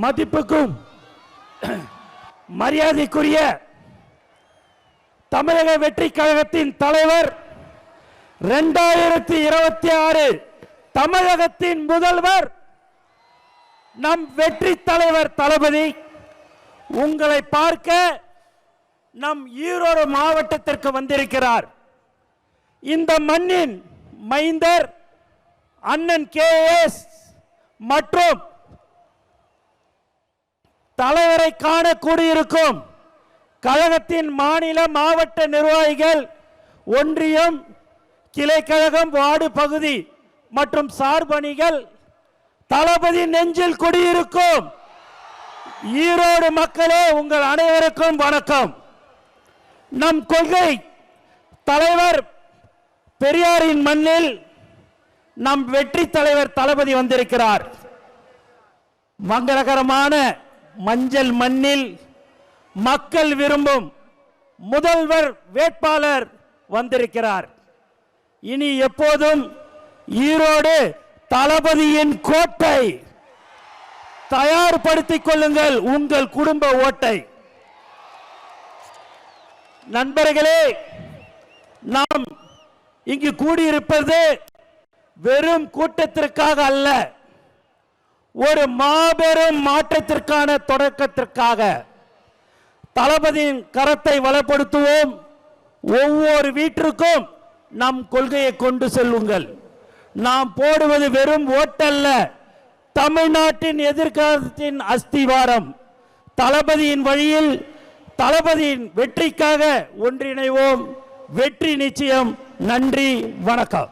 மதிப்புக்கும் மரியாதைக்குரிய தமிழக வெற்றி கழகத்தின் தலைவர், 2026 தமிழகத்தின் முதல்வர், நம் வெற்றி தலைவர் தளபதி உங்களை பார்க்க நம் ஈரோடு மாவட்டத்திற்கு வந்திருக்கிறார். இந்த மண்ணின் மைந்தர் அண்ணன் KS மற்றும் தலைவரை காண கூடியிருக்கும் கழகத்தின் மாநில மாவட்ட நிர்வாகிகள், ஒன்றியம், கிளைக்கழகம், வார்டு பகுதி மற்றும் சார்பணிகள், தளபதி நெஞ்சில் குடியிருக்கும் ஈரோடு மக்களே, உங்கள் அனைவருக்கும் வணக்கம். நம் கொள்கை தலைவர் பெரியாரின் மண்ணில் நம் வெற்றி தலைவர் தளபதி வந்திருக்கிறார். மங்களகரமான மஞ்சள் மண்ணில் மக்கள் விரும்பும் முதல்வர் வேட்பாளர் வந்திருக்கிறார். இனி எப்போதும் ஈரோடு தளபதியின் கோட்டை. தயார்படுத்திக் கொள்ளுங்கள் உங்கள் குடும்ப ஓட்டை. நண்பர்களே, நாம் இங்கு கூடியிருப்பது வெறும் கூட்டத்திற்காக அல்ல, ஒரு மாபெரும் மாற்றத்திற்கான தொடக்கத்திற்காக. தளபதியின் கரத்தை வளப்படுத்துவோம். ஒவ்வொரு வீட்டிற்கும் நம் கொள்கையை கொண்டு செல்லுங்கள். நாம் போடுவது வெறும் ஓட்டல்ல, தமிழ்நாட்டின் எதிர்காலத்தின் அஸ்திவாரம். தளபதியின் வழியில் தளபதியின் வெற்றிக்காக ஒன்றிணைவோம். வெற்றி நிச்சயம். நன்றி, வணக்கம்.